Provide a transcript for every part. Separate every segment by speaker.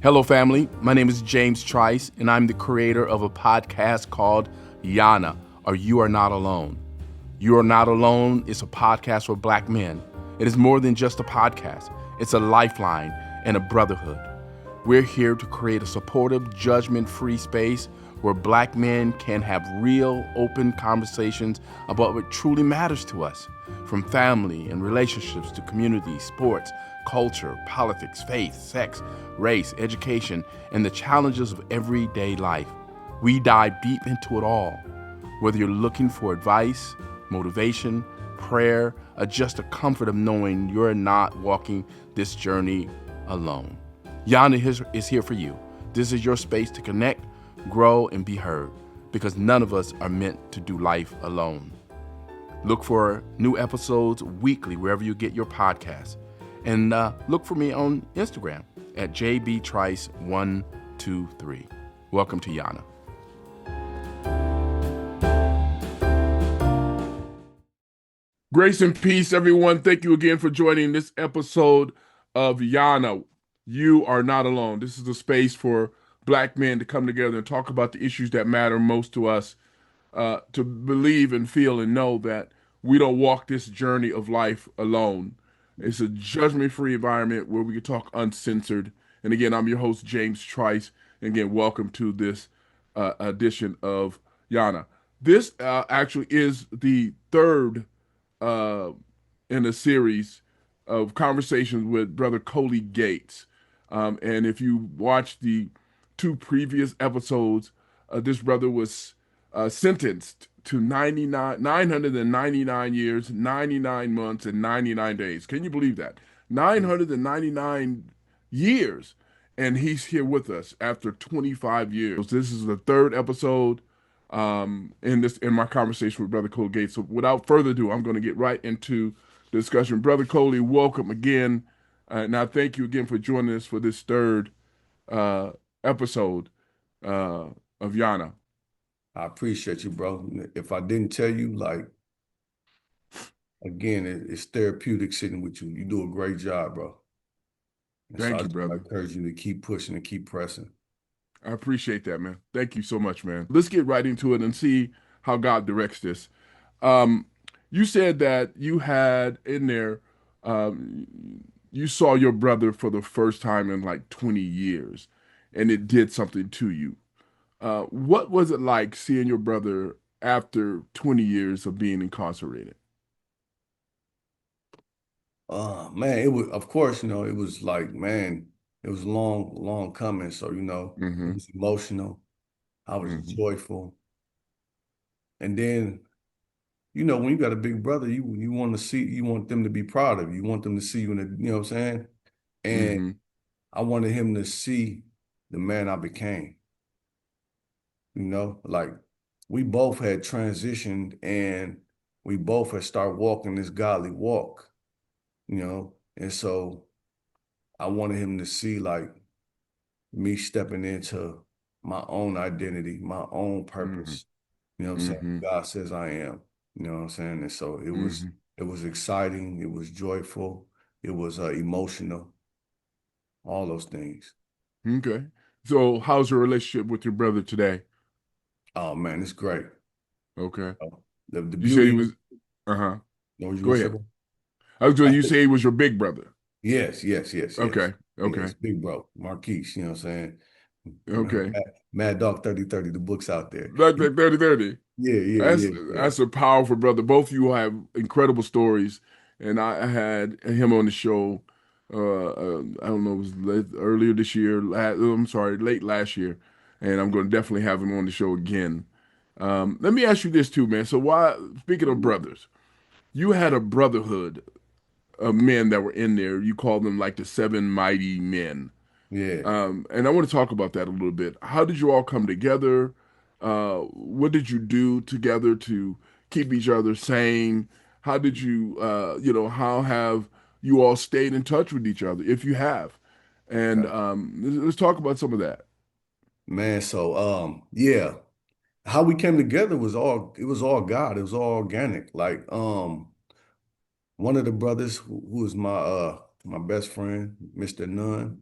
Speaker 1: Hello, family. My name is James Trice, and I'm the creator of a podcast called YANA, or You Are Not Alone. You Are Not Alone is a podcast for Black men. It is more than just a podcast. It's a lifeline and a brotherhood. We're here to create a supportive, judgment-free space where Black men can have real, open conversations about what truly matters to us, from family and relationships to community, sports, culture, politics, faith, sex, race, education, and the challenges of everyday life. We dive deep into it all. Whether you're looking for advice, motivation, prayer, or just a comfort of knowing you're not walking this journey alone. YANA is here for you. This is your space to connect, grow, and be heard, because none of us are meant to do life alone. Look for new episodes weekly wherever you get your podcasts. And look for me on Instagram at jbtrice123. Welcome to YANA. Grace and peace, everyone. Thank you again for joining this episode of YANA. You are not alone. This is a space for Black men to come together and talk about the issues that matter most to us, to believe and feel and know that we don't walk this journey of life alone. It's a judgment-free environment where we can talk uncensored. And again, I'm your host, James Trice. And again, welcome to this edition of YANA. This actually is the third in a series of conversations with Brother Coley Gates. And if you watch the two previous episodes, this brother was sentenced to 999 years, 99 months, and 99 days. Can you believe that? 999 years. And he's here with us after 25 years. This is the third episode in my conversation with Brother Coley Gates. So without further ado, I'm going to get right into the discussion. Brother Coley, welcome again. And I thank you again for joining us for this third episode of YANA.
Speaker 2: I appreciate you, bro. If I didn't tell you, again, it's therapeutic sitting with you. You do a great job, bro. And
Speaker 1: Thank
Speaker 2: so
Speaker 1: you, brother.
Speaker 2: I encourage you to keep pushing and keep pressing.
Speaker 1: I appreciate that, man. Thank you so much, man. Let's get right into it and see how God directs this. You said that you had in there, you saw your brother for the first time in like 20 years, and it did something to you. What was it like seeing your brother after 20 years of being incarcerated?
Speaker 2: Man, it was, of course, it was like, man, it was long, long coming. So,
Speaker 1: Mm-hmm.
Speaker 2: it was emotional. I was
Speaker 1: Mm-hmm.
Speaker 2: joyful. And then, when you got a big brother, you want them to be proud of you. You want them to see you in a, you know what I'm saying? And
Speaker 1: Mm-hmm.
Speaker 2: I wanted him to see the man I became. Like we both had transitioned and we both had started walking this godly walk, and so I wanted him to see like me stepping into my own identity, my own
Speaker 1: Mm-hmm.
Speaker 2: purpose, you know what I'm saying?
Speaker 1: Mm-hmm.
Speaker 2: God says I am, you know what I'm saying? And so
Speaker 1: Mm-hmm.
Speaker 2: it was exciting, it was joyful, it was emotional, all those things.
Speaker 1: Okay. So how's your relationship with your brother today?
Speaker 2: Oh man, it's great.
Speaker 1: Okay.
Speaker 2: The
Speaker 1: You said he
Speaker 2: beauty
Speaker 1: was,
Speaker 2: is,
Speaker 1: uh-huh.
Speaker 2: what was you
Speaker 1: Go
Speaker 2: gonna say,
Speaker 1: ahead.
Speaker 2: bro?
Speaker 1: I was going to, you say he was your big brother.
Speaker 2: Yes, yes, yes, yes.
Speaker 1: Okay. Okay.
Speaker 2: Yes, big bro, Marquise, you know what I'm saying?
Speaker 1: Okay.
Speaker 2: Mad Dog 3030, the book's out there.
Speaker 1: Like 30-30.
Speaker 2: Yeah, yeah,
Speaker 1: That's
Speaker 2: yeah, yeah.
Speaker 1: that's a powerful brother. Both of you have incredible stories, and I had him on the show. I don't know, it was earlier this year. I'm sorry, late last year, and I'm going to definitely have him on the show again. Let me ask you this too, man. So, why? Speaking of brothers, you had a brotherhood of men that were in there. You called them like the seven mighty men.
Speaker 2: Yeah.
Speaker 1: And I want to talk about that a little bit. How did you all come together? What did you do together to keep each other sane? How did you, how have you all stayed in touch with each other, if you have? And
Speaker 2: Okay.
Speaker 1: let's talk about some of that.
Speaker 2: Man, so yeah, how we came together was all God. It was all organic. Like one of the brothers who is my best friend, Mr. Nunn,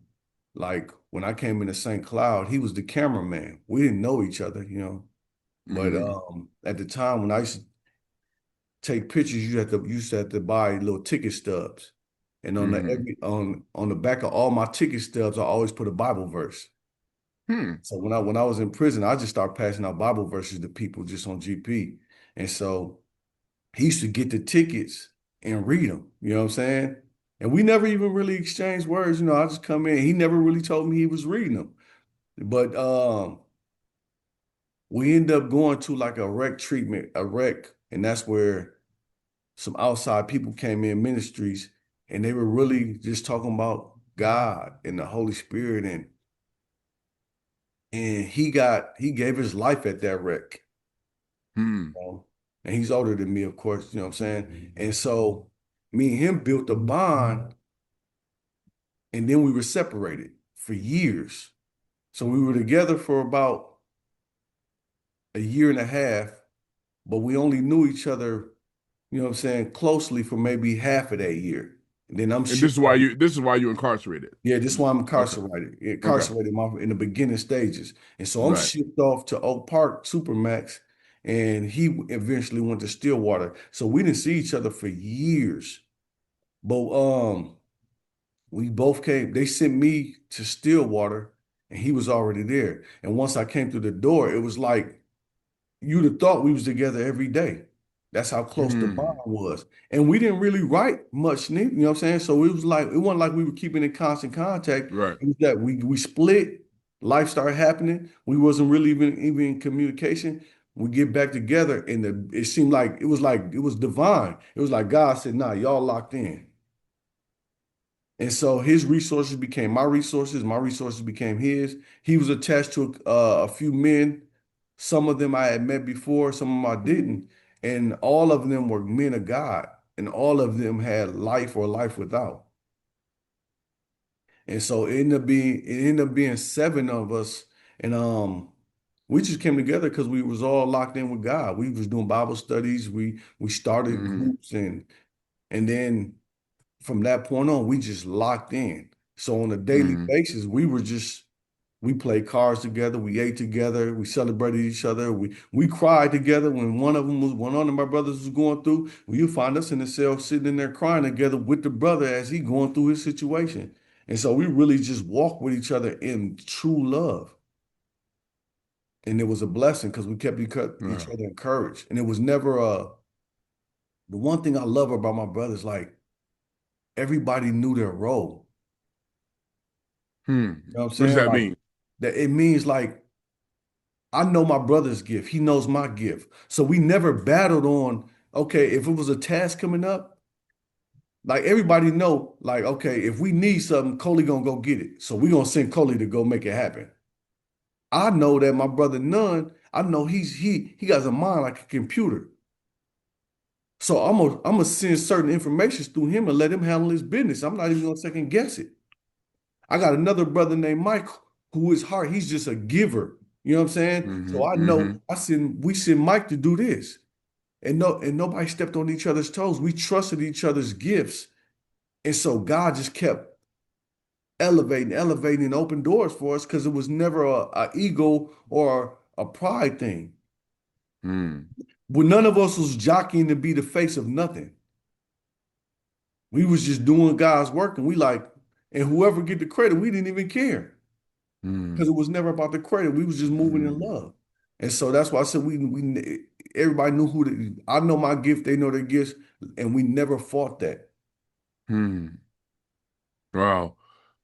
Speaker 2: Like when I came into St. Cloud, he was the cameraman. We didn't know each other, but
Speaker 1: Mm-hmm.
Speaker 2: at the time when I used to take pictures, you used to have to buy little ticket stubs. And on the
Speaker 1: Mm-hmm.
Speaker 2: every on the back of all my ticket stubs, I always put a Bible verse.
Speaker 1: Hmm.
Speaker 2: So when I was in prison, I just started passing out Bible verses to people just on GP. And so he used to get the tickets and read them. You know what I'm saying? And we never even really exchanged words. I just come in. He never really told me he was reading them. But we ended up going to like a rec treatment, and that's where some outside people came in ministries, and they were really just talking about God and the Holy Spirit, and he gave his life at that rec.
Speaker 1: Hmm.
Speaker 2: And he's older than me, of course, you know what I'm saying? And so me and him built a bond, and then we were separated for years. So we were together for about a year and a half, but we only knew each other, you know what I'm saying, closely for maybe half of that year. And then I'm
Speaker 1: And this
Speaker 2: shipped
Speaker 1: is why
Speaker 2: off.
Speaker 1: you incarcerated.
Speaker 2: Yeah, this is why I'm
Speaker 1: Okay. Okay.
Speaker 2: in the beginning stages. And so I'm
Speaker 1: Right.
Speaker 2: shipped off to Oak Park Supermax, and he eventually went to Stillwater. So we didn't see each other for years. But we both came, they sent me to Stillwater, and he was already there. And once I came through the door, it was like you'd have thought we was together every day. That's how close the bond
Speaker 1: Hmm.
Speaker 2: was. And we didn't really write much, you know what I'm saying? So it wasn't like we were keeping in constant contact.
Speaker 1: Right.
Speaker 2: It was that we split, life started happening. We wasn't really even in communication. We get back together, and it seemed like it was divine. It was like God said, nah, y'all locked in. And so his resources became my resources became his. He was attached to a few men. Some of them I had met before, some of them I didn't. And all of them were men of God, and all of them had life or life without. And so it ended up being seven of us. And we just came together because we was all locked in with God. We was doing Bible studies. We started
Speaker 1: Hmm.
Speaker 2: groups, and then from that point on, we just locked in. So on a daily
Speaker 1: Hmm.
Speaker 2: basis, we played cards together, we ate together, we celebrated each other, we cried together when one of my brothers was going through. Well, you find us in the cell sitting in there crying together with the brother as he going through his situation. And so we really just walked with each other in true love. And it was a blessing because we kept each
Speaker 1: Wow.
Speaker 2: other encouraged. And it was never the one thing I love about my brothers, like everybody knew their role.
Speaker 1: Hmm.
Speaker 2: You know what I'm
Speaker 1: What does
Speaker 2: saying?
Speaker 1: that
Speaker 2: Like
Speaker 1: mean?
Speaker 2: that it means like I know my brother's gift. He knows my gift. So we never battled on, okay, if it was a task coming up, like everybody know, like, okay, if we need something, Coley gonna go get it. So we gonna send Coley to go make it happen. I know that my brother Nunn, I know he got a mind like a computer. So I'm gonna send certain information through him and let him handle his business. I'm not even gonna second guess it. I got another brother named Michael who is hard. He's just a giver. You know what I'm saying?
Speaker 1: Hmm.
Speaker 2: So I know
Speaker 1: Hmm.
Speaker 2: we send Mike to do this. And nobody stepped on each other's toes. We trusted each other's gifts. And so God just kept elevating, and open doors for us because it was never a ego or a pride thing.
Speaker 1: Hmm.
Speaker 2: When none of us was jockeying to be the face of nothing. We was just doing God's work, and and whoever get the credit, we didn't even care. Because
Speaker 1: Hmm.
Speaker 2: it was never about the credit. We was just moving in
Speaker 1: Hmm.
Speaker 2: love. And so that's why I said we everybody knew I know my gift, they know their gifts, and we never fought that.
Speaker 1: Hmm. Wow.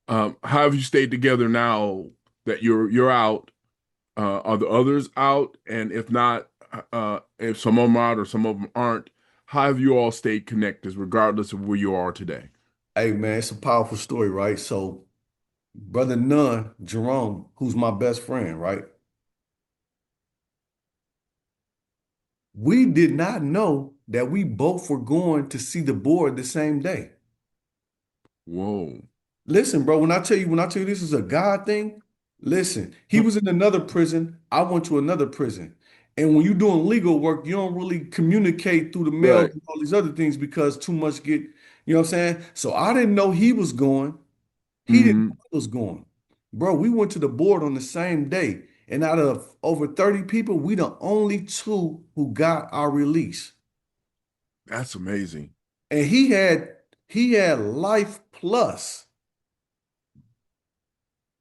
Speaker 1: How have you stayed together now that you're out? Are the others out? And if not, if some of them are out or some of them aren't, how have you all stayed connected, regardless of where you are today?
Speaker 2: Hey man, it's a powerful story, right? So brother Nunn, Jerome, who's my best friend, right? We did not know that we both were going to see the board the same day.
Speaker 1: Whoa.
Speaker 2: Listen, bro, when I tell you this is a God thing, listen, he was in another prison. I went to another prison. And when you're doing legal work, you don't really communicate through the mail
Speaker 1: Right.
Speaker 2: and all these other things because too much you know what I'm saying? So I didn't know he was going. He didn't know
Speaker 1: Hmm.
Speaker 2: I was going. Bro, we went to the board on the same day. And out of over 30 people, we the only two who got our release.
Speaker 1: That's amazing.
Speaker 2: And he had life plus.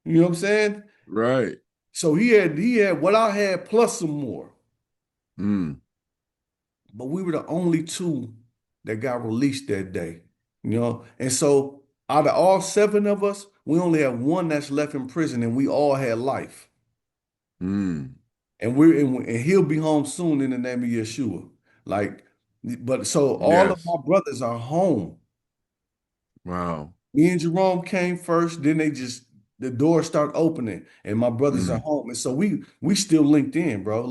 Speaker 2: You know what I'm saying?
Speaker 1: Right.
Speaker 2: So he had what I had plus some more.
Speaker 1: Mm.
Speaker 2: But we were the only two that got released that day. You know? And so out of all seven of us, we only have one that's left in prison and we all had life.
Speaker 1: Mm.
Speaker 2: And he'll be home soon in the name of Yeshua. Like, but so all of
Speaker 1: Yes.
Speaker 2: my brothers are home.
Speaker 1: Wow.
Speaker 2: Me and Jerome came first, then the doors start opening and my brothers are
Speaker 1: Mm.
Speaker 2: home. And so we still linked in, bro.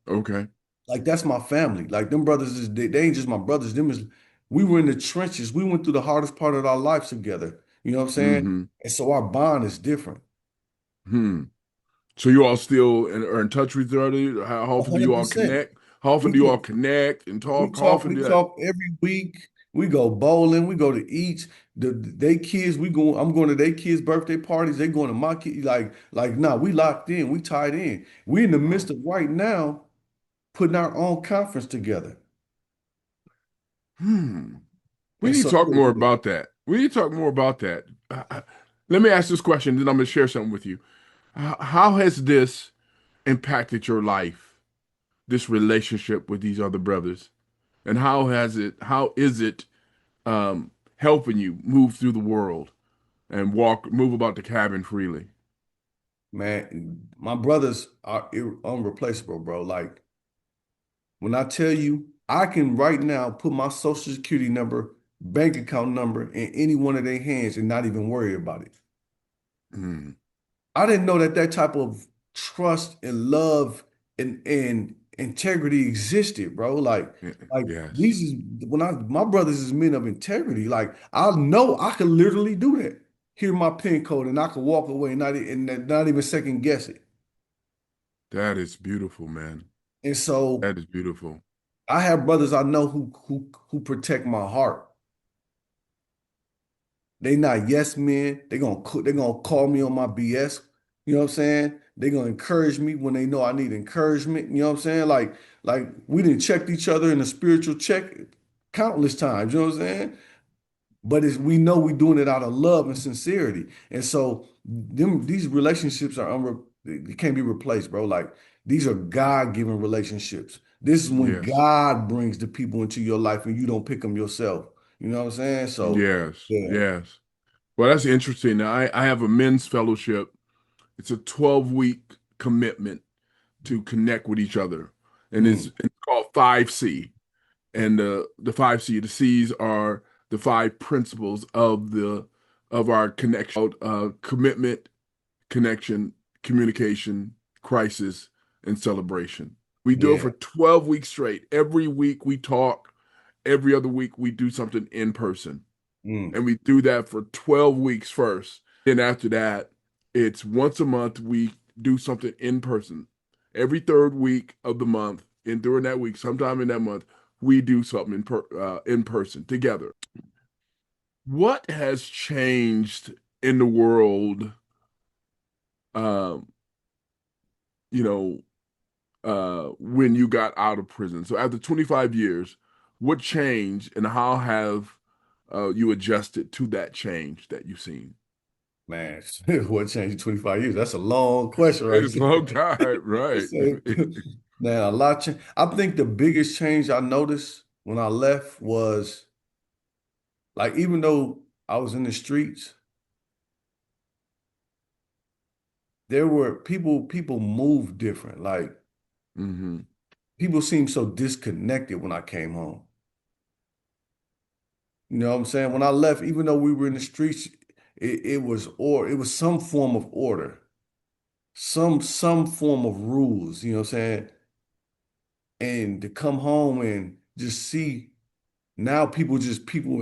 Speaker 1: Okay.
Speaker 2: Like that's my family. Like them brothers they ain't just my brothers. Them is we were in the trenches. We went through the hardest part of our lives together. You know what I'm saying?
Speaker 1: Mm-hmm.
Speaker 2: And so our bond is different.
Speaker 1: Hmm. So you all still are in touch with each other? How often do you all
Speaker 2: 100%.
Speaker 1: connect? How often
Speaker 2: We
Speaker 1: do you all
Speaker 2: can
Speaker 1: connect and
Speaker 2: we
Speaker 1: talk? How
Speaker 2: talk,
Speaker 1: often
Speaker 2: we
Speaker 1: do that?
Speaker 2: talk every week. We go bowling, we go to eat. They kids, I'm going to their kids' birthday parties. They going to my kid, nah, we locked in, we tied in. We in the midst
Speaker 1: Wow.
Speaker 2: of right now putting our own conference together.
Speaker 1: Hmm. We
Speaker 2: And
Speaker 1: need to
Speaker 2: so
Speaker 1: talk
Speaker 2: yeah,
Speaker 1: more about that. We need to talk more about that. Let me ask this question, then I'm going to share something with you. How has this impacted your life, this relationship with these other brothers? And how is it helping you move through the world and move about the cabin freely?
Speaker 2: man, my brothers are unreplaceable, bro. Like when I tell you, I can right now put my social security number, bank account number in any one of their hands and not even worry about it.
Speaker 1: Mm.
Speaker 2: I didn't know that that type of trust and love and integrity existed, bro. Like
Speaker 1: Yes.
Speaker 2: these is my brothers is men of integrity. Like I know I could literally do that. Hear my pin code and I could walk away and not even second guess it.
Speaker 1: That is beautiful, man.
Speaker 2: And so
Speaker 1: That is beautiful.
Speaker 2: I have brothers I know who protect my heart. They not yes men. They gonna call me on my BS. You know what I'm saying? They gonna encourage me when they know I need encouragement. You know what I'm saying? Like we didn't check each other in a spiritual check countless times. You know what I'm saying? But we know we doing it out of love and sincerity. And so these relationships are they can't be replaced, bro. Like these are God-given relationships. This is when
Speaker 1: Yes.
Speaker 2: God brings the people into your life and you don't pick them yourself. You know what I'm saying? So
Speaker 1: Yes.
Speaker 2: yeah.
Speaker 1: Yes. Well, that's interesting. I have a men's fellowship. It's a 12-week commitment to connect with each other. And
Speaker 2: Mm,
Speaker 1: it's called 5C. And the 5C, the C's are the five principles of our connection, commitment, connection, communication, crisis, and celebration. We do it
Speaker 2: yeah.
Speaker 1: for 12 weeks straight. Every week we talk. Every other week we do something in person.
Speaker 2: Mm,
Speaker 1: And we do that for 12 weeks first. Then after that, it's once a month we do something in person. Every third week of the month, and during that week, sometime in that month, we do something in person together. What has changed in the world, um, you know, when you got out of prison? So after 25 years, what changed and how have you adjusted to that change that you've seen?
Speaker 2: man, what changed in 25 years? That's a long question right
Speaker 1: It's a long
Speaker 2: there.
Speaker 1: time, right?
Speaker 2: So, man, a lot changed. I think the biggest change I noticed when I left was like even though I was in the streets, there were people moved different. Like
Speaker 1: Hmm.
Speaker 2: people seemed so disconnected when I came home. You know what I'm saying? When I left, even though we were in the streets, it was some form of order, some form of rules, you know what I'm saying? And to come home and just see now people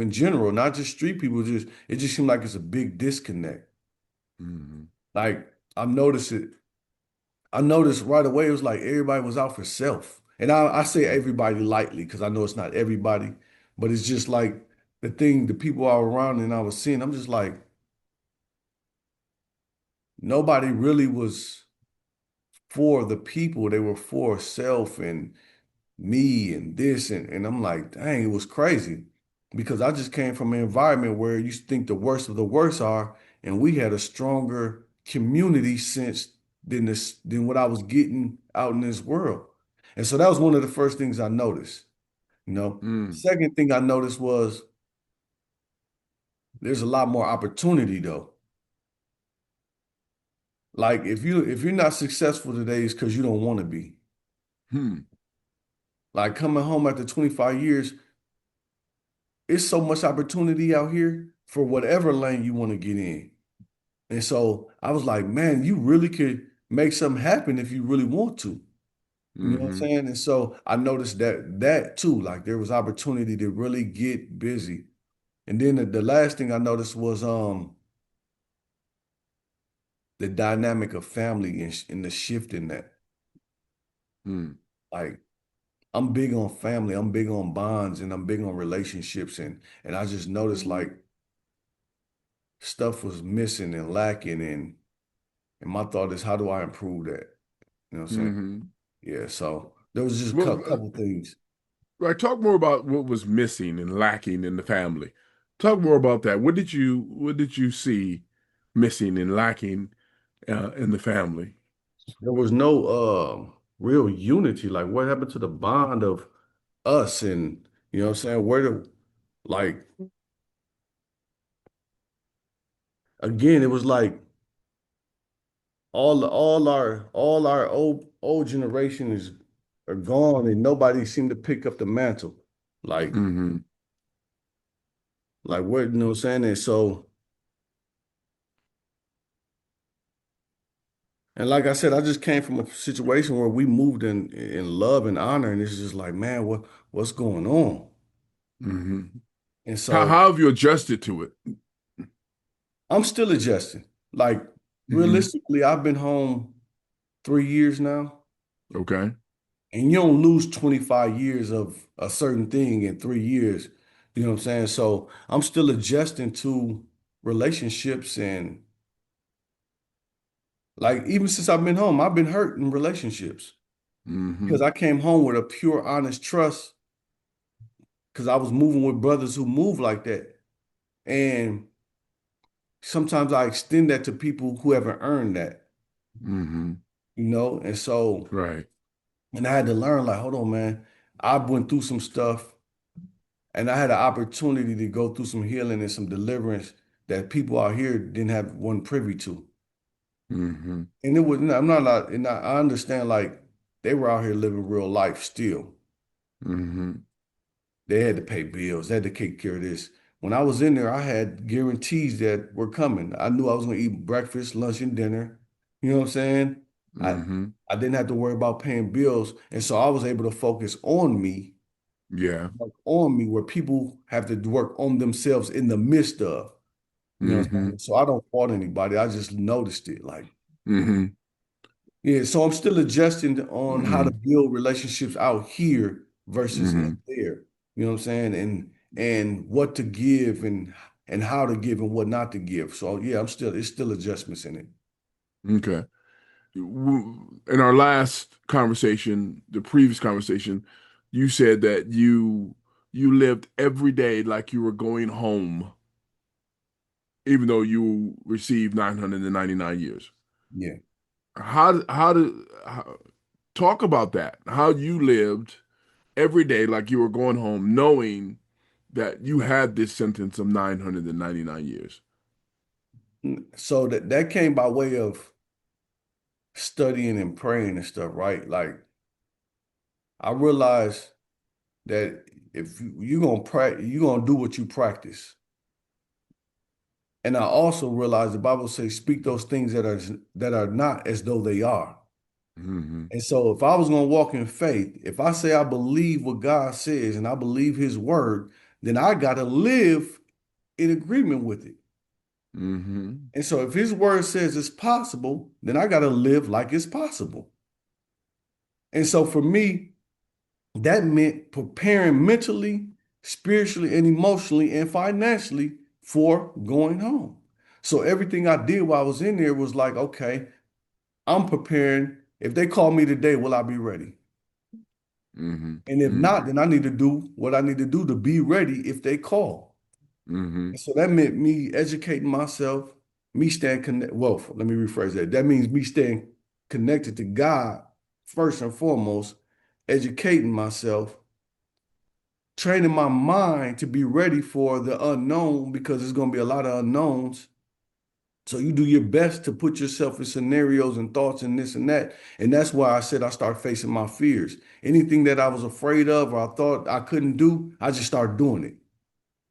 Speaker 2: in general, not just street people, just it just seemed like it's a big disconnect.
Speaker 1: Hmm.
Speaker 2: Like I noticed right away it was like everybody was out for self. And I say everybody lightly because I know it's not everybody, but it's just like the people I was around and I was seeing, I'm just like, nobody really was for the people. They were for self and me and this. And I'm like, dang, it was crazy because I just came from an environment where you think the worst of the worst are, and we had a stronger community sense than what I was getting out in this world. And so that was one of the first things I noticed. You know,
Speaker 1: Mm,
Speaker 2: second thing I noticed was there's a lot more opportunity though. Like if you're not successful today, it's because you don't want to be.
Speaker 1: hmm,
Speaker 2: Like coming home after 25 years, it's so much opportunity out here for whatever lane you want to get in. And so I was like, man, you really could make something happen if you really want to. You know what I'm
Speaker 1: mm-hmm,
Speaker 2: saying? And so I noticed that too, like there was opportunity to really get busy. And then the last thing I noticed was the dynamic of family and the shift in that.
Speaker 1: mm,
Speaker 2: Like I'm big on family, I'm big on bonds, and I'm big on relationships. And I just noticed like stuff was missing and lacking. And my thought is, how do I improve that? You know what I'm saying?
Speaker 1: mm-hmm.
Speaker 2: Yeah. So there was just a
Speaker 1: Well,
Speaker 2: couple things.
Speaker 1: right, talk more about what was missing and lacking in the family. Talk more about that. What did you see missing and lacking in the family?
Speaker 2: There was no real unity. Like what happened to the bond of us and you know what I'm saying? Where the like again, it was like all our old generation is are gone and nobody seemed to pick up the mantle. Like
Speaker 1: Mm-hmm.
Speaker 2: like what you know what I'm saying? And so and like I said, I just came from a situation where we moved in love and honor, and it's just like, man, what's going on?
Speaker 1: Mm-hmm.
Speaker 2: And
Speaker 1: How
Speaker 2: so
Speaker 1: how have you adjusted to it?
Speaker 2: I'm still adjusting. Like
Speaker 1: Mm-hmm.
Speaker 2: realistically, I've been home 3 years now,
Speaker 1: Okay.
Speaker 2: and you don't lose 25 years of a certain thing in 3 years. You know what I'm saying? So I'm still adjusting to relationships and like even since I've been home, I've been hurt in relationships because
Speaker 1: Mm-hmm.
Speaker 2: I came home with a pure, honest trust because I was moving with brothers who move like that. And sometimes I extend that to people who haven't earned that,
Speaker 1: Mm-hmm.
Speaker 2: you know? And so,
Speaker 1: Right.
Speaker 2: and I had to learn, like, hold on, man. I went through some stuff and I had an opportunity to go through some healing and some deliverance that people out here didn't have one privy to.
Speaker 1: Mm-hmm.
Speaker 2: And it was, I'm not like, and I understand like they were out here living real life still.
Speaker 1: Mm-hmm.
Speaker 2: They had to pay bills. They had to take care of this. When I was in there, I had guarantees that were coming. I knew I was going to eat breakfast, lunch, and dinner. You know what I'm saying? I
Speaker 1: Mm-hmm.
Speaker 2: I didn't have to worry about paying bills, and so I was able to focus on me,
Speaker 1: Yeah.
Speaker 2: work on me, where people have to work on themselves in the midst of. You know what I'm
Speaker 1: Mm-hmm.
Speaker 2: saying? So I don't fault anybody. I just noticed it. Like,
Speaker 1: Mm-hmm.
Speaker 2: yeah, so I'm still adjusting on how to
Speaker 1: Mm-hmm.
Speaker 2: build relationships out here versus
Speaker 1: Mm-hmm.
Speaker 2: up there. You know what I'm saying? And what to give and how to give and what not to give. So yeah, it's still adjustments in it.
Speaker 1: Okay. In our last conversation, the previous conversation, you said that you lived every day like you were going home, even though you received 999 years.
Speaker 2: Yeah.
Speaker 1: Talk about that? How you lived every day like you were going home, knowing that you had this sentence of 999 years.
Speaker 2: So that came by way of studying and praying and stuff, right? Like I realized that if you're gonna practice, you're gonna do what you practice. And I also realized the Bible says, speak those things that are not as though they are.
Speaker 1: Hmm.
Speaker 2: And so if I was going to walk in faith, if I say I believe what God says and I believe his word, then I got to live in agreement with it.
Speaker 1: Hmm.
Speaker 2: And so if his word says it's possible, then I got to live like it's possible. And so for me, that meant preparing mentally, spiritually, and emotionally and financially for going home. So everything I did while I was in there was like, okay, I'm preparing. If they call me today, will I be ready?
Speaker 1: Mm-hmm.
Speaker 2: And if
Speaker 1: Mm-hmm.
Speaker 2: not, then I need to do what I need to do to be ready if they call.
Speaker 1: Mm-hmm.
Speaker 2: And so that meant me educating myself, me staying connected. Well, let me rephrase that. That means me staying connected to God first and foremost, educating myself, training my mind to be ready for the unknown because there's going to be a lot of unknowns. So you do your best to put yourself in scenarios and thoughts and this and that. And that's why I said I start facing my fears. Anything that I was afraid of or I thought I couldn't do, I just started doing it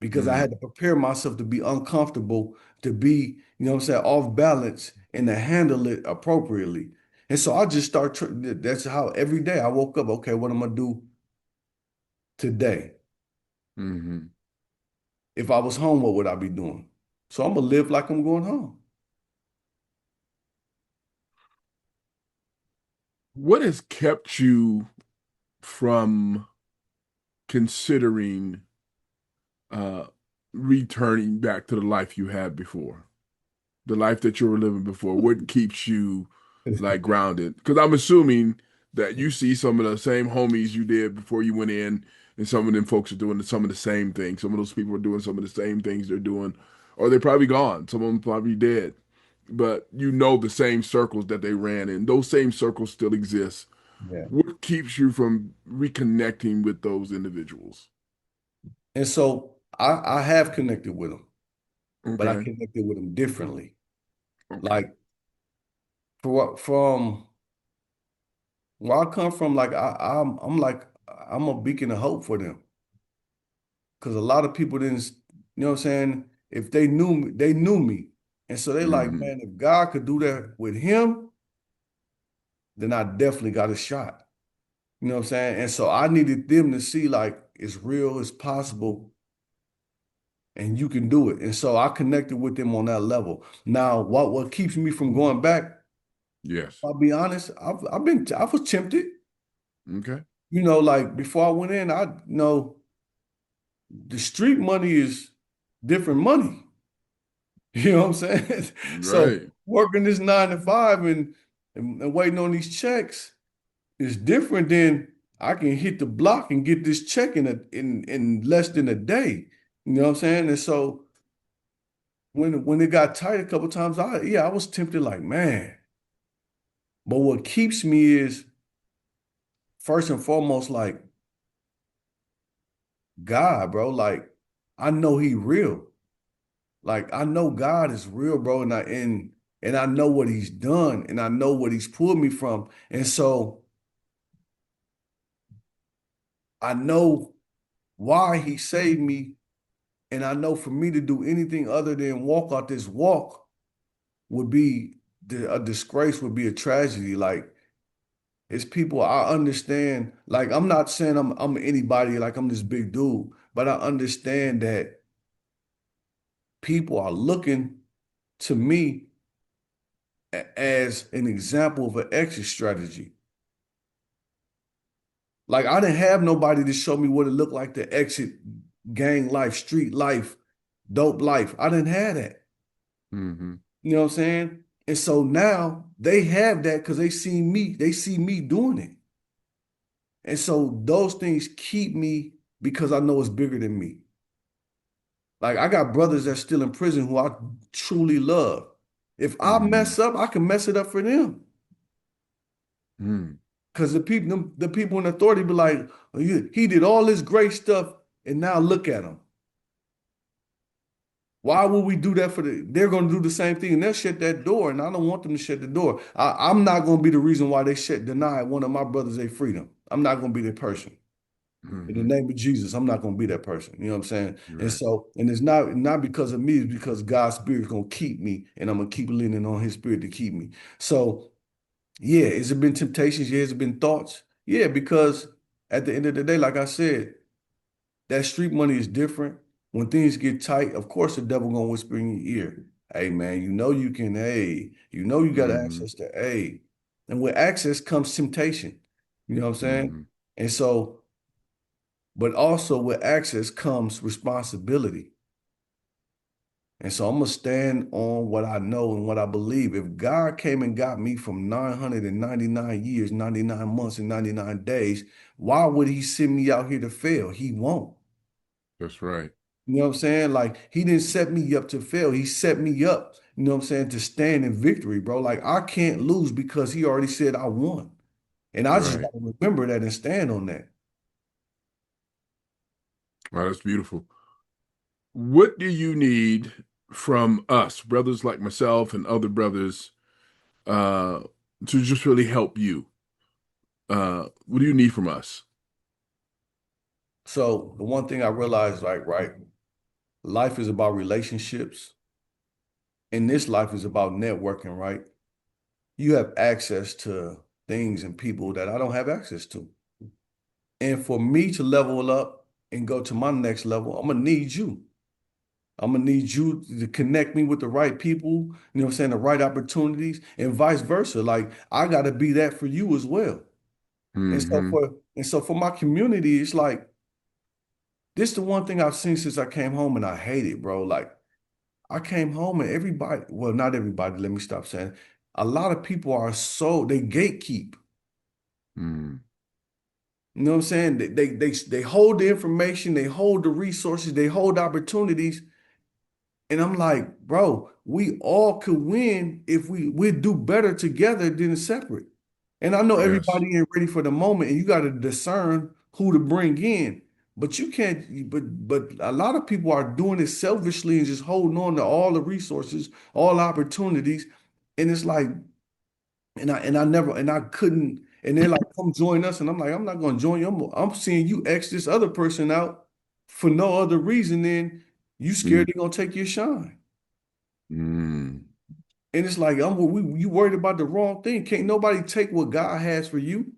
Speaker 2: because I had
Speaker 1: Mm.
Speaker 2: to prepare myself to be uncomfortable, to be, what I'm saying, off balance and to handle it appropriately. And so I just that's how every day I woke up, okay, what am I gonna do today?
Speaker 1: Mm-hmm.
Speaker 2: If I was home, what would I be doing? So I'm gonna live like I'm going home.
Speaker 1: What has kept you from considering uh, returning back to the life you had before, the life that you were living before? What keeps you like grounded? Because I'm assuming that you see some of the same homies you did before you went in, and some of them folks are doing some of the same things. Some of those people are doing some of the same things they're doing, or they're probably gone. Some of them probably dead. But you know the same circles that they ran in. Those same circles still exist.
Speaker 2: Yeah.
Speaker 1: What keeps you from reconnecting with those individuals?
Speaker 2: And so I have connected with them, but I
Speaker 1: Okay.
Speaker 2: connected with them differently.
Speaker 1: Okay.
Speaker 2: Like from where I come from, like I'm like I'm a beacon of hope for them. Because a lot of people didn't, what I'm saying? If they knew me, they knew me. And so they like,
Speaker 1: Hmm.
Speaker 2: man, if God could do that with him, then I definitely got a shot. You know what I'm saying? And so I needed them to see like it's real, it's possible, and you can do it. And so I connected with them on that level. Now, what keeps me from going back,
Speaker 1: Yes.
Speaker 2: I'll be honest, I was tempted.
Speaker 1: Okay.
Speaker 2: Like before I went in, the street money is different money. You know what I'm saying? So
Speaker 1: Right.
Speaker 2: working this 9 to 5 and waiting on these checks is different than I can hit the block and get this check in less than a day. You know what I'm saying? And so when it got tight a couple times, I was tempted like, man. But what keeps me is first and foremost like God, bro. Like I know he real. Like I know God is real, bro, and I know what he's done and I know what he's pulled me from. And so I know why he saved me. And I know for me to do anything other than walk out this walk would be a disgrace, would be a tragedy. Like it's people I understand. Like I'm not saying I'm anybody, like I'm this big dude, but I understand that people are looking to me as an example of an exit strategy. Like I didn't have nobody to show me what it looked like to exit gang life, street life, dope life. I didn't have that.
Speaker 1: Hmm.
Speaker 2: You know what I'm saying? And so now they have that because they see me doing it. And so those things keep me because I know it's bigger than me. Like I got brothers that's still in prison who I truly love. If I
Speaker 1: Hmm.
Speaker 2: mess up, I can mess it up for them.
Speaker 1: Hmm.
Speaker 2: Because the people in authority be like, "Oh, he did all this great stuff, and now look at him. Why would we do that for they're going to do the same thing and they'll shut that door. And I don't want them to shut the door. I'm not going to be the reason why they deny one of my brothers their freedom. I'm not going to be that person. In the
Speaker 1: Hmm.
Speaker 2: name of Jesus, I'm not going to be that person. You know what I'm saying? And
Speaker 1: Right.
Speaker 2: so, and it's not because of me, it's because God's spirit is going to keep me and I'm going to keep leaning on his spirit to keep me. So, yeah, has it been temptations? Yeah, has it been thoughts? Yeah, because at the end of the day, like I said, that street money is different. When things get tight, of course the devil gonna whisper in your ear. Hey man, you know you can, hey, you know you got
Speaker 1: Hmm.
Speaker 2: access to A. And with access comes temptation. You know what I'm saying?
Speaker 1: Hmm.
Speaker 2: And so, but also with access comes responsibility. And so I'm gonna stand on what I know and what I believe. If God came and got me from 999 years, 99 months, and 99 days, why would he send me out here to fail? He won't.
Speaker 1: That's right.
Speaker 2: You know what I'm saying? Like he didn't set me up to fail. He set me up, you know what I'm saying, to stand in victory, bro. Like I can't lose because he already said I won. And I just
Speaker 1: Right.
Speaker 2: gotta remember that and stand on that.
Speaker 1: Wow, that's beautiful. What do you need from us, brothers like myself and other brothers, uh, to just really help you? What do you need from us?
Speaker 2: So the one thing I realized, like, right, life is about relationships, and this life is about networking, right? You have access to things and people that I don't have access to. And for me to level up and go to my next level, I'm gonna need you. I'm gonna need you to connect me with the right people, you know what I'm saying, the right opportunities, and vice versa. Like I gotta be that for you as well. And so
Speaker 1: Hmm.
Speaker 2: for my community, it's like this the one thing I've seen since I came home and I hate it, bro. Like I came home and everybody, well, not everybody, let me stop saying. A lot of people are so they gatekeep.
Speaker 1: Mm.
Speaker 2: You know what I'm saying? They hold the information, they hold the resources, they hold opportunities. And I'm like, bro, we all could win if we'd do better together than separate. And I know
Speaker 1: Yes.
Speaker 2: everybody ain't ready for the moment, and you got to discern who to bring in. But you can't, but a lot of people are doing it selfishly and just holding on to all the resources, all opportunities. And it's like, and I never and I couldn't, and they're like, come join us. And I'm like, I'm not gonna join you. I'm seeing you X this other person out for no other reason than you
Speaker 1: Mm.
Speaker 2: scared they're gonna take your shine.
Speaker 1: Mm.
Speaker 2: And it's like, you worried about the wrong thing. Can't nobody take what God has for you.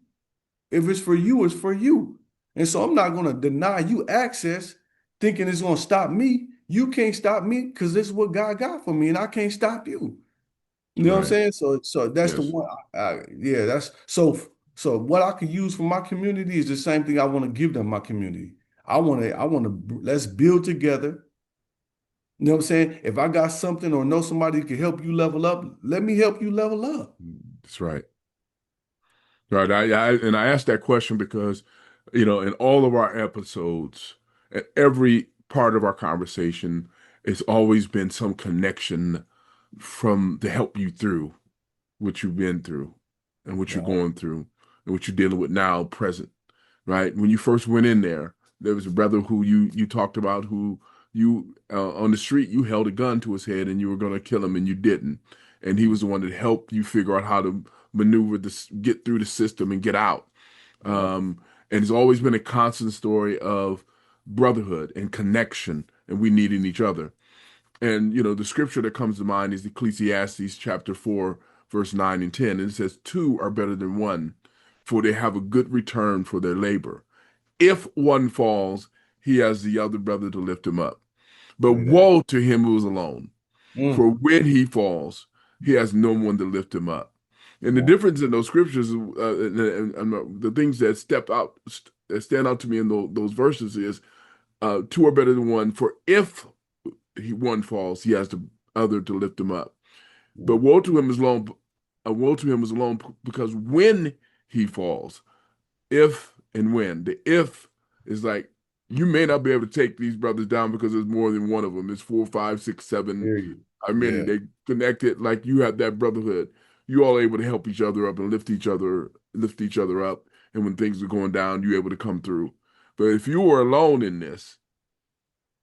Speaker 2: If it's for you, it's for you. And so I'm not gonna deny you access, thinking it's gonna stop me. You can't stop me because this is what God got for me, and I can't stop you. You know what I'm
Speaker 1: Right.
Speaker 2: saying? So that's the
Speaker 1: Yes.
Speaker 2: one. Yeah, that's so. What I could use for my community is the same thing I want to give them my community. I want to let's build together. You know what I'm saying? If I got something or know somebody who can help you level up, let me help you level up.
Speaker 1: That's right. Right. And I asked that question because, in all of our episodes, at every part of our conversation, it's always been some connection from to help you through what you've been through and what you're
Speaker 2: Yeah,
Speaker 1: going through and what you're dealing with now, present. Right. When you first went in there was a brother who you talked about who you on the street you held a gun to his head and you were going to kill him and you didn't, and he was the one that helped you figure out how to maneuver this, get through the system and get out.
Speaker 2: yeah,
Speaker 1: And it's always been a constant story of brotherhood and connection, and we needing each other. And the scripture that comes to mind is Ecclesiastes chapter 4, verse 9 and 10. And it says, two are better than one, for they have a good return for their labor. If one falls, he has the other brother to lift him up. But
Speaker 2: say that.
Speaker 1: woe to him who is alone, for
Speaker 2: Mm,
Speaker 1: when he falls, he has no one to lift him up. And the
Speaker 2: wow,
Speaker 1: difference in those scriptures, and the things that that stand out to me in those verses is, two are better than one. For if one falls, he has the other to lift him up. But
Speaker 2: mm,
Speaker 1: woe to him is alone. Woe to him is alone because when he falls, if and when. The if is like you may not be able to take these brothers down because there's more than one of them. There's four, five, six, seven.
Speaker 2: hear you.
Speaker 1: I mean,
Speaker 2: Yeah,
Speaker 1: they connected like you have that brotherhood. You all able to help each other up and lift each other up. And when things are going down, you're able to come through. But if you were alone in this,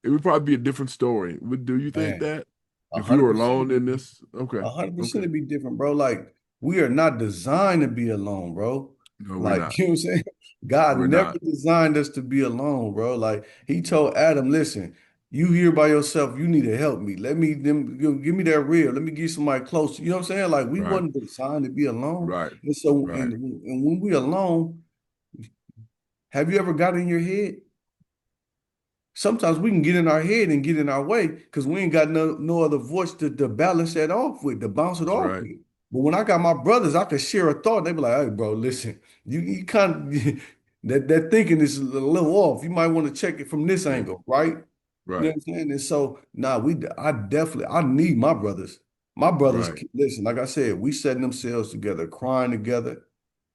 Speaker 1: it would probably be a different story. Do you think
Speaker 2: man,
Speaker 1: that?
Speaker 2: a
Speaker 1: If you
Speaker 2: hundred
Speaker 1: were
Speaker 2: percent
Speaker 1: alone
Speaker 2: it'd
Speaker 1: in
Speaker 2: be
Speaker 1: this? Okay.
Speaker 2: 100%
Speaker 1: Okay.
Speaker 2: it'd be different, bro. Like we are not designed to be alone, bro.
Speaker 1: No, we're
Speaker 2: Like
Speaker 1: not.
Speaker 2: you know what I'm saying? God
Speaker 1: We're
Speaker 2: never
Speaker 1: not.
Speaker 2: designed us to be alone, bro. Like he told Adam, listen, you here by yourself, you need to help me. Let me them give me that rib. Let me get somebody close. You know what I'm saying? Like we
Speaker 1: Right.
Speaker 2: wasn't designed to be alone.
Speaker 1: Right.
Speaker 2: And so
Speaker 1: Right.
Speaker 2: and when we alone, have you ever got in your head? Sometimes we can get in our head and get in our way because we ain't got no other voice to balance that off with, to bounce it
Speaker 1: That's
Speaker 2: off
Speaker 1: right.
Speaker 2: with. But when I got my brothers, I could share a thought. They be like, hey, bro, listen, you kind of that thinking is a little off. You might want to check it from this
Speaker 1: Yeah.
Speaker 2: angle, right? You know
Speaker 1: Right.
Speaker 2: what I'm saying? And so now I need my brothers. My brothers,
Speaker 1: Right.
Speaker 2: listen, like I said, we setting themselves together, crying together,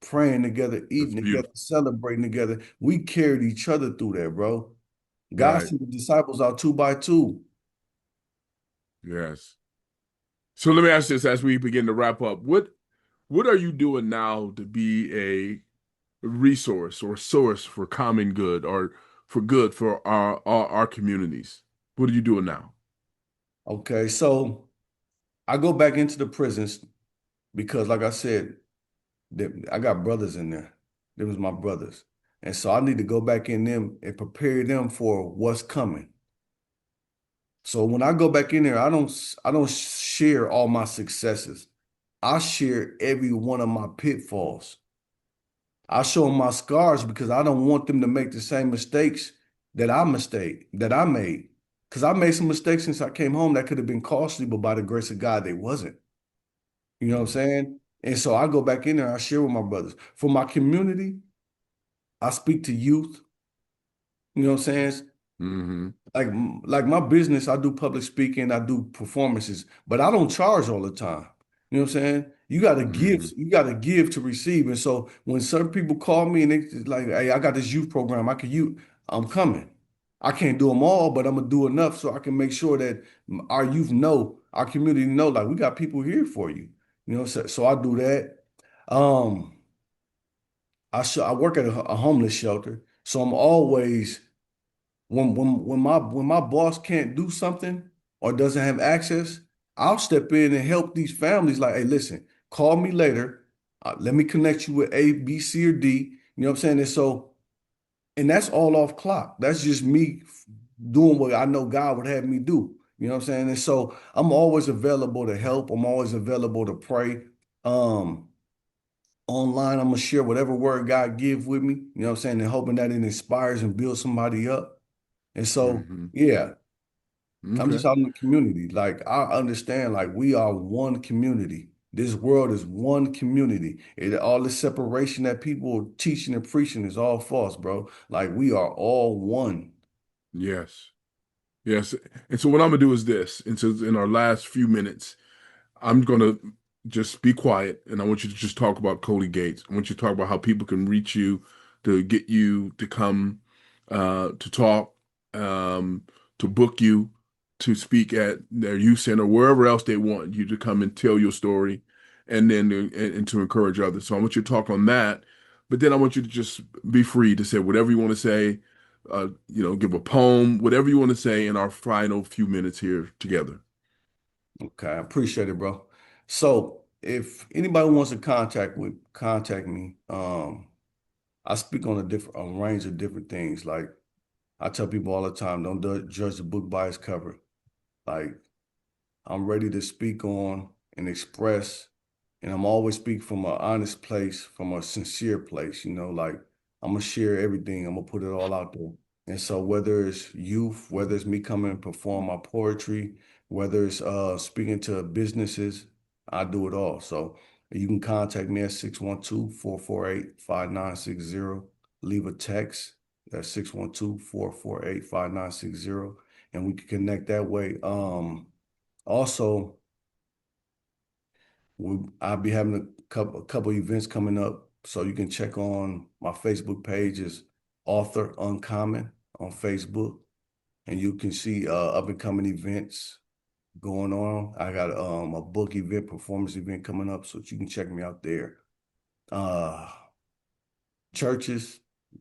Speaker 2: praying together,
Speaker 1: That's
Speaker 2: eating together,
Speaker 1: beautiful.
Speaker 2: celebrating together. We carried each other through that, bro. God
Speaker 1: Right.
Speaker 2: sent the disciples out two by two.
Speaker 1: Yes. So let me ask this as we begin to wrap up. What are you doing now to be a resource or source for common good or for good for our communities? What are you doing now?
Speaker 2: Okay, so I go back into the prisons because, like I said, I got brothers in there. Them was my brothers. And so I need to go back in them and prepare them for what's coming. So when I go back in there, I don't share all my successes. I share every one of my pitfalls. I show them my scars because I don't want them to make the same mistakes that I made. Because I made some mistakes since I came home that could have been costly, but by the grace of God, they wasn't. You know what I'm saying? And so I go back in there, I share with my brothers. For my community, I speak to youth. You know what I'm saying?
Speaker 1: Mm-hmm.
Speaker 2: Like my business, I do public speaking, I do performances, but I don't charge all the time. You know what I'm saying?
Speaker 1: Mm-hmm.
Speaker 2: You gotta give to receive. And so when certain people call me and they like, hey, I got this youth program, I'm coming. I can't do them all, but I'm gonna do enough so I can make sure that our youth know, our community know, like we got people here for you. You know, so I do that. Um, I work at a homeless shelter, so I'm always when my boss can't do something or doesn't have access, I'll step in and help these families. Like, hey, listen, call me later. Let me connect you with A, B, C, or D. You know what I'm saying? And that's all off clock. That's just me doing what I know God would have me do. You know what I'm saying? And so I'm always available to help. I'm always available to pray. Um, Online, I'm gonna share whatever word God give with me. You know what I'm saying? And hoping that it inspires and builds somebody up. And so,
Speaker 1: Mm-hmm.
Speaker 2: yeah, I'm
Speaker 1: Okay.
Speaker 2: just out in the community. Like I understand, like we are one community. This world is one community. All the separation that people are teaching and preaching is all false, bro. Like we are all one.
Speaker 1: Yes. Yes. And so what I'm gonna do is this. And so in our last few minutes, I'm gonna just be quiet and I want you to just talk about Coley Gates. I want you to talk about how people can reach you to get you to come to talk, um, to book you, to speak at their youth center, wherever else they want you to come and tell your story and then and to encourage others. So I want you to talk on that, but then I want you to just be free to say whatever you want to say, give a poem, whatever you want to say in our final few minutes here together.
Speaker 2: Okay, I appreciate it, bro. So if anybody wants to contact me. I speak on a range of different things. Like I tell people all the time, don't judge the book by its cover. Like I'm ready to speak on and express, and I'm always speak from an honest place, from a sincere place, like I'm gonna share everything, I'm gonna put it all out there. And so whether it's youth, whether it's me coming and perform my poetry, whether it's speaking to businesses, I do it all. So you can contact me at 612-448-5960. Leave a text. That's 612-448-5960. And we can connect that way. Also, I'll be having a couple events coming up, so you can check on my Facebook page is Author Uncommon on Facebook, and you can see up and coming events going on. I got a book event, performance event coming up, so you can check me out there. Uh, Churches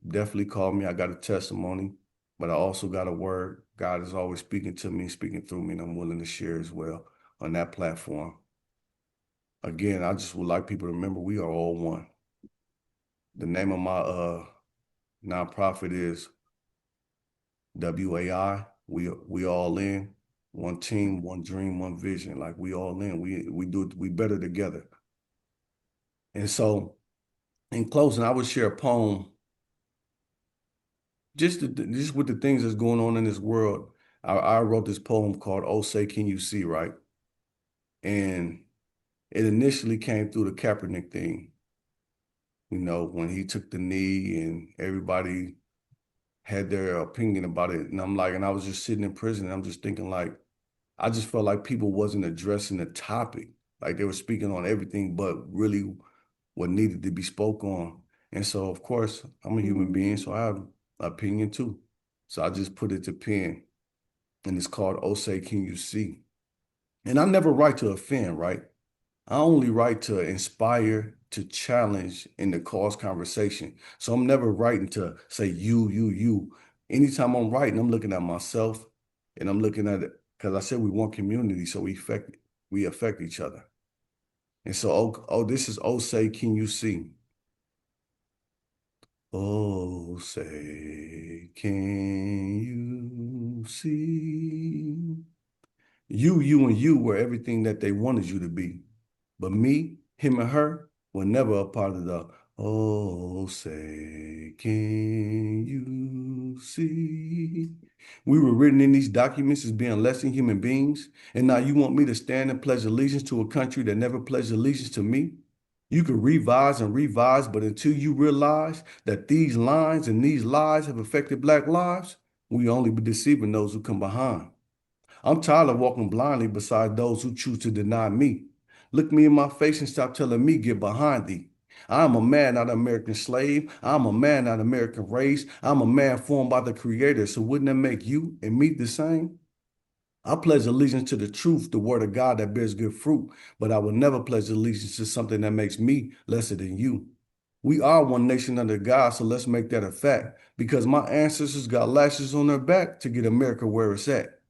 Speaker 2: definitely call me. I got a testimony, but I also got a word. God is always speaking to me, speaking through me, and I'm willing to share as well on that platform. Again, I just would like people to remember we are all one. The name of my nonprofit is WAI. We all in. One team, one dream, one vision. Like we all in. We better together. And so in closing, I would share a poem just with the things that's going on in this world. I wrote this poem called "Oh Say Can You See," right? And it initially came through the Kaepernick thing, when he took the knee and everybody had their opinion about it. And I'm like, and I was just sitting in prison and I'm just thinking like, I just felt like people wasn't addressing the topic. Like they were speaking on everything but really what needed to be spoke on. And so of course I'm a human being, so I have an opinion too. So I just put it to pen and it's called Oh Say Can You See? And I never write to offend, right? I only write to inspire, to challenge, and to cause conversation. So I'm never writing to say you. Anytime I'm writing, I'm looking at myself and I'm looking at it because I said we want community, so we affect each other. And so this is oh say can you see? Oh say can you see? And you were everything that they wanted you to be. But me, him and her were never a part of the, oh, say, can you see? We were written in these documents as being less than human beings. And now you want me to stand and pledge allegiance to a country that never pledged allegiance to me? You could revise and revise, but until you realize that these lines and these lies have affected Black lives, we only be deceiving those who come behind. I'm tired of walking blindly beside those who choose to deny me. Look me in my face and stop telling me, get behind thee. I'm a man, not an American slave. I'm a man, not American race. I'm a man formed by the Creator. So wouldn't that make you and me the same? I pledge allegiance to the truth, the word of God that bears good fruit, but I will never pledge allegiance to something that makes me lesser than you. We are one nation under God, so let's make that a fact, because my ancestors got lashes on their back to get America where it's at.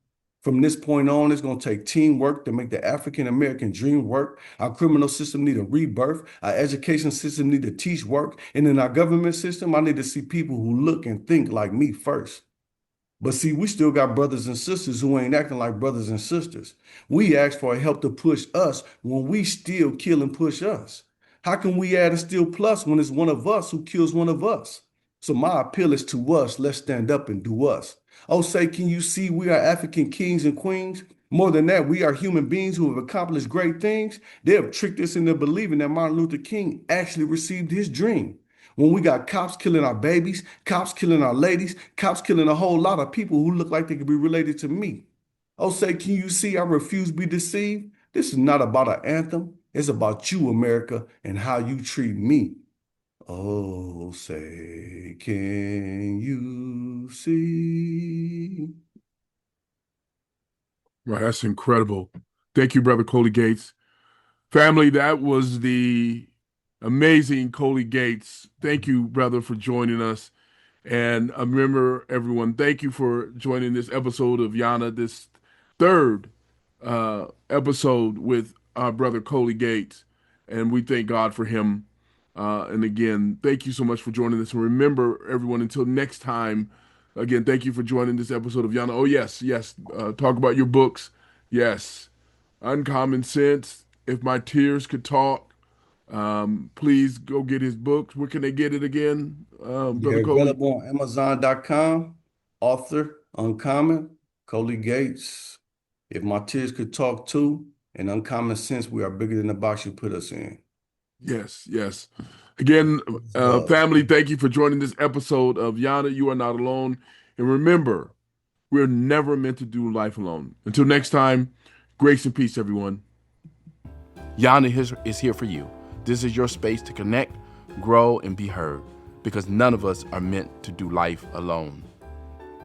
Speaker 2: From this point on, it's going to take teamwork to make the African American dream work. Our criminal system need a rebirth. Our education system need to teach work. And in our government system, I need to see people who look and think like me first. But see, we still got brothers and sisters who ain't acting like brothers and sisters. We ask for help to push us when we still kill and push us. How can we add a still plus when it's one of us who kills one of us? So my appeal is to us. Let's stand up and do us. Oh, say, can you see we are African kings and queens? More than that, we are human beings who have accomplished great things. They have tricked us into believing that Martin Luther King actually received his dream. When we got cops killing our babies, cops killing our ladies, cops killing a whole lot of people who look like they could be related to me. Oh, say, can you see I refuse to be deceived? This is not about an anthem. It's about you, America, and how you treat me. Oh, say, can you see?
Speaker 1: Right, that's incredible. Thank you, Brother Coley Gates. Family, that was the amazing Coley Gates. Thank you, brother, for joining us. And remember, everyone, thank you for joining this episode of YANA, this third episode with our brother Coley Gates. And we thank God for him. And again, thank you so much for joining us. And remember, everyone, until next time, again, thank you for joining this episode of YANA. Oh, yes. Talk about your books. Yes. Uncommon Sense. If My Tears Could Talk. Please go get his books. Where can they get it again, Brother
Speaker 2: They're
Speaker 1: Coley?
Speaker 2: available on Amazon.com. Author, Uncommon, Coley Gates. If My Tears Could Talk Too, and Uncommon Sense, we are bigger than the box you put us in.
Speaker 1: Yes. Again,
Speaker 2: Love.
Speaker 1: family, thank you for joining this episode of Yana. You are not alone. And remember, we're never meant to do life alone. Until next time, grace and peace, everyone. Yana is here for you. This is your space to connect, grow, and be heard, because none of us are meant to do life alone.